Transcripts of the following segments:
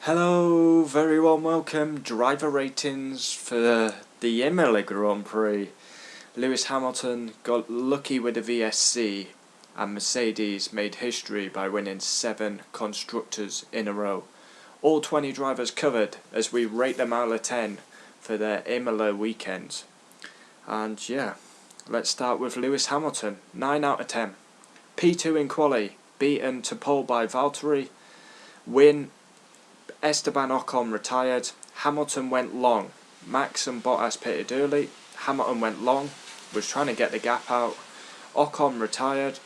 Hello, very warm welcome. Driver ratings for the Imola Grand Prix. Lewis Hamilton got lucky with a VSC, and Mercedes made history by winning 7 constructors in a row. All 20 drivers covered as we rate them out of 10 for their Imola weekend. And yeah, let's start with Lewis Hamilton, 9 out of 10. P2 in quali, beaten to pole by Valtteri. Win. Esteban Ocon retired. Hamilton went long. Max and Bottas pitted early. Hamilton went long, was trying to get the gap out. Ocon retired.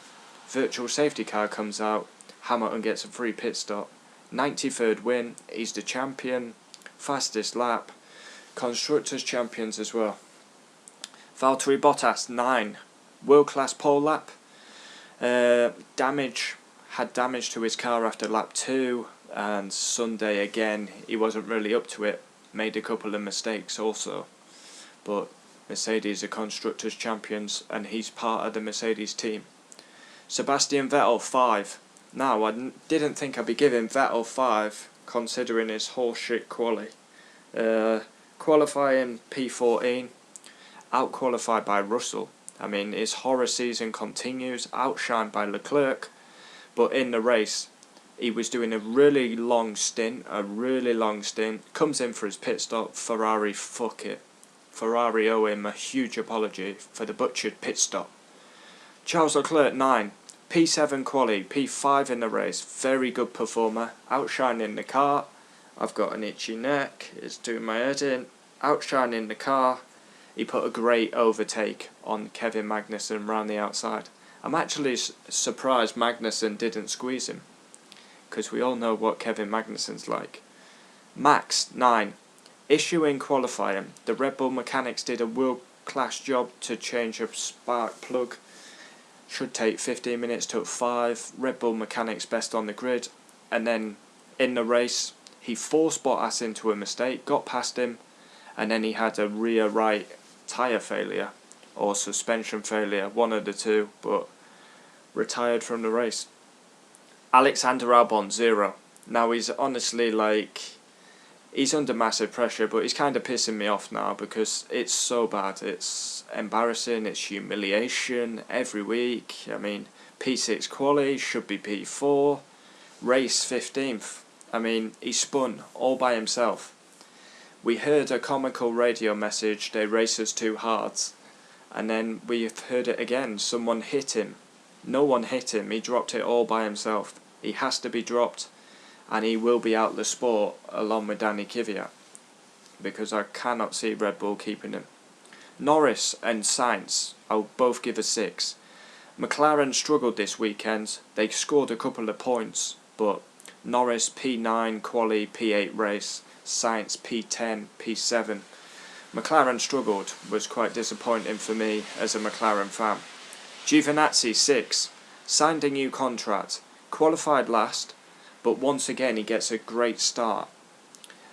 Virtual safety car comes out. Hamilton gets a free pit stop. 93rd win. He's the champion. Fastest lap. Constructors champions as well. Valtteri Bottas 9. World class pole lap. Had damage to his car after lap 2. And Sunday again, he wasn't really up to it, made a couple of mistakes also, but Mercedes are constructors champions and he's part of the Mercedes team. Sebastian Vettel 5. Now I didn't think I'd be giving Vettel 5 considering his horseshit quali. Qualifying P14, out-qualified by Russell. I mean, his horror season continues, outshined by Leclerc, but in the race he was doing a really long stint, comes in for his pit stop. Ferrari, fuck it. Ferrari owe him a huge apology for the butchered pit stop. Charles Leclerc 9, P7 quali, P5 in the race, very good performer, outshining the car. I've got an itchy neck, it's doing my head in. Outshining the car, he put a great overtake on Kevin Magnussen round the outside. I'm actually surprised Magnussen didn't squeeze him, because we all know what Kevin Magnussen's like. Max 9. Issue in qualifying. The Red Bull mechanics did a world-class job to change a spark plug. Should take 15 minutes, took 5. Red Bull mechanics best on the grid. And then in the race, he forced Bottas into a mistake, got past him, and then he had a rear right tyre failure or suspension failure, one of the two, but retired from the race. Alexander Albon 0. Now he's honestly he's under massive pressure, but he's kind of pissing me off now because it's so bad. It's embarrassing, it's humiliation every week. I mean, P6 quali, should be P4, race 15th. I mean, he spun all by himself. We heard a comical radio message, they race us too hard, and then we've heard it again, someone hit him. No one hit him, he dropped it all by himself. He has to be dropped, and he will be out of the sport along with Danny Kvyat, because I cannot see Red Bull keeping him. Norris and Sainz, I'll both give a 6. McLaren struggled this weekend, they scored a couple of points, but Norris P9 quali, P8 race, Sainz P10, P7. McLaren struggled, was quite disappointing for me as a McLaren fan. Giovinazzi 6, signed a new contract, qualified last, but once again he gets a great start.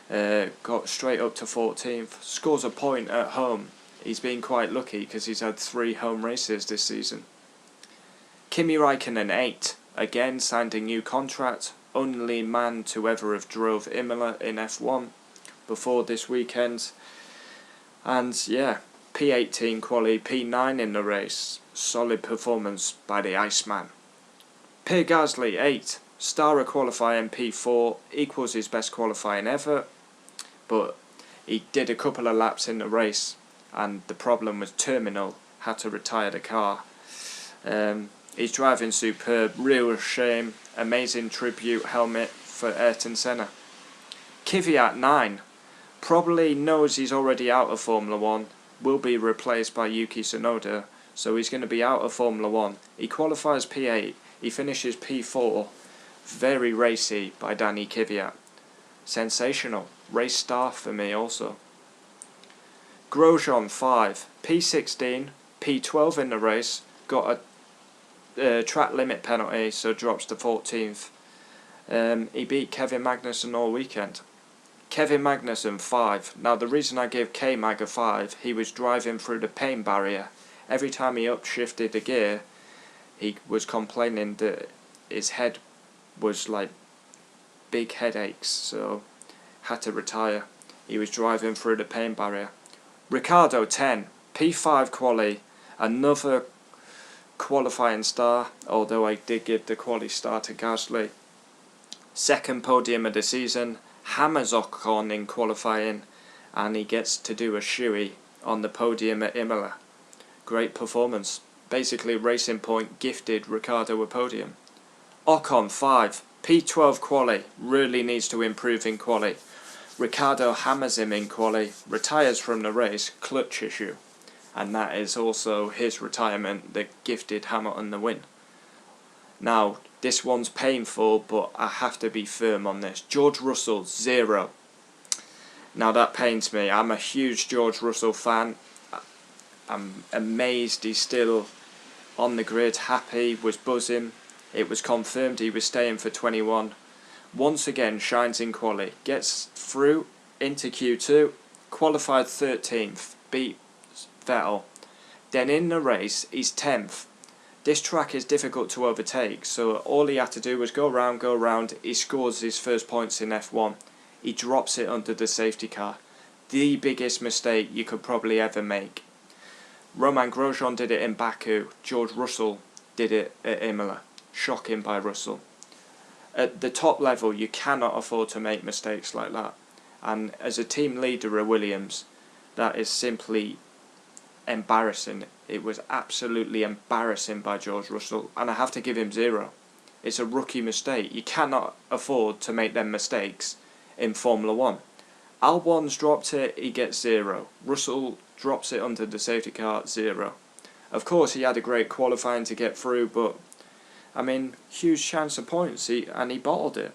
Got straight up to 14th, scores a point at home. He's been quite lucky because he's had 3 home races this season. Kimi Raikkonen 8, again signed a new contract, only man to ever have drove Imola in F1 before this weekend. And yeah, P18 quali, P9 in the race, solid performance by the Iceman. Pierre Gasly 8, star of qualifying P4, equals his best qualifying ever, but he did a couple of laps in the race and the problem was terminal, had to retire the car. He's driving superb, real shame, amazing tribute helmet for Ayrton Senna. Kvyat 9, probably knows he's already out of Formula 1, will be replaced by Yuki Tsunoda, so he's going to be out of Formula 1. He qualifies P8, he finishes P4, very racy by Danny Kvyat. Sensational, race star for me also. Grosjean 5, P16, P12 in the race, got a track limit penalty, so drops to 14th. He beat Kevin Magnussen all weekend. Kevin Magnussen 5. Now the reason I give K-Mag a 5, he was driving through the pain barrier. Every time he upshifted the gear, he was complaining that his head was like big headaches, so had to retire. He was driving through the pain barrier. Ricciardo 10, P5 quali, another qualifying star, although I did give the quali star to Gasly. Second podium of the season, hammers Ocon in qualifying, and he gets to do a shoey on the podium at Imola. Great performance. Basically, Racing Point gifted Ricciardo a podium. Ocon 5, P12 quali, really needs to improve in quali. Ricciardo hammers him in quali, retires from the race, clutch issue. And that is also his retirement that gifted Hamilton the win. Now, this one's painful, but I have to be firm on this. George Russell, 0. Now that pains me. I'm a huge George Russell fan. I'm amazed he's still on the grid, happy, was buzzing. It was confirmed he was staying for 21. Once again shines in quali, gets through into Q2, qualified 13th, beat Vettel. Then in the race he's 10th. This track is difficult to overtake, so all he had to do was go round, he scores his first points in F1. He drops it under the safety car. The biggest mistake you could probably ever make. Romain Grosjean did it in Baku, George Russell did it at Imola. Shocking by Russell. At the top level you cannot afford to make mistakes like that, and as a team leader at Williams, that is simply embarrassing. It was absolutely embarrassing by George Russell, and I have to give him 0. It's a rookie mistake. You cannot afford to make them mistakes in Formula 1. Albon's dropped it, he gets 0. Russell drops it under the safety car, 0. Of course he had a great qualifying to get through, but I mean, huge chance of points, and he bottled it.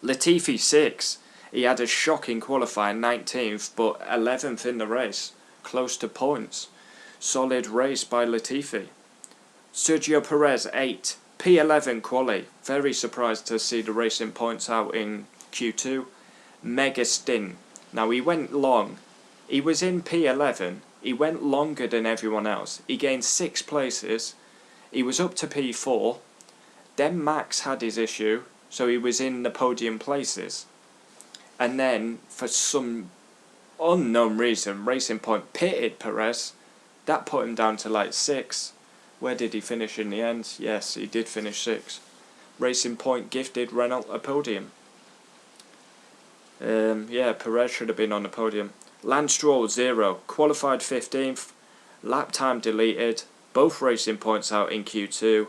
Latifi 6, he had a shocking qualifying, 19th, but 11th in the race, close to points. Solid race by Latifi. Sergio Perez 8, P11 quali, very surprised to see the Racing Points out in Q2. Mega stint. Now he went long, he was in P11, he went longer than everyone else, he gained 6 places, he was up to P4, then Max had his issue, so he was in the podium places, and then for some unknown reason Racing Point pitted Perez. That put him down to like 6. Where did he finish in the end? Yes, he did finish 6. Racing Point gifted Renault a podium. Yeah, Perez should have been on the podium. Lance Stroll 0, qualified 15th, lap time deleted, both Racing Points out in Q2.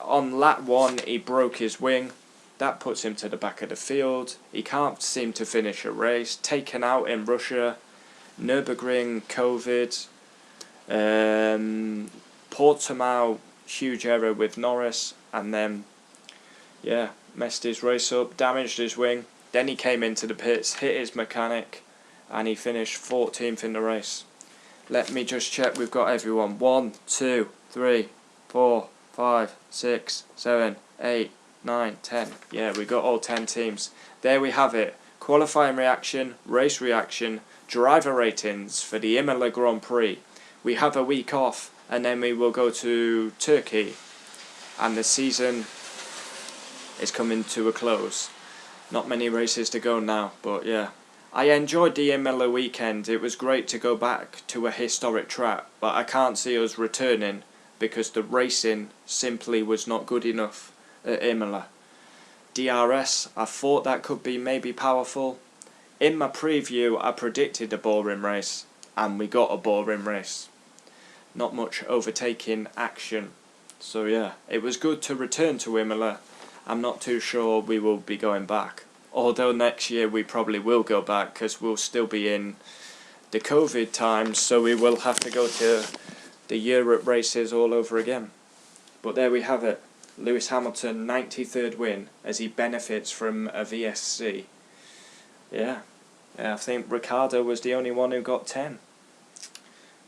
On lap 1 he broke his wing, that puts him to the back of the field. He can't seem to finish a race, taken out in Russia, Nürburgring, COVID, Portimao, huge error with Norris, and then yeah, messed his race up, damaged his wing. Then he came into the pits, hit his mechanic, and he finished 14th in the race. Let me just check we've got everyone. 1, 2, 3, 4, 5, 6, 7, 8, 9, 10. Yeah, we got all 10 teams. There we have it. Qualifying reaction, race reaction, driver ratings for the Imola Grand Prix. We have a week off, and then we will go to Turkey, and the season is coming to a close. Not many races to go now, but yeah. I enjoyed the Imola weekend. It was great to go back to a historic track, but I can't see us returning because the racing simply was not good enough at Imola. DRS, I thought that could be maybe powerful. In my preview I predicted a boring race, and we got a boring race. Not much overtaking action. So yeah, it was good to return to Imola. I'm not too sure we will be going back. Although next year we probably will go back because we'll still be in the COVID times, so we will have to go to the Europe races all over again. But there we have it. Lewis Hamilton, 93rd win as he benefits from a VSC. Yeah, I think Ricciardo was the only one who got 10.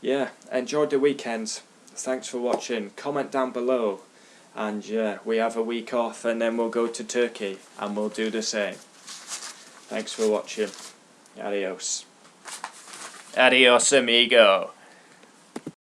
Yeah, enjoyed the weekend. Thanks for watching. Comment down below. And yeah, we have a week off and then we'll go to Turkey and we'll do the same. Thanks for watching. Adios. Adios, amigo.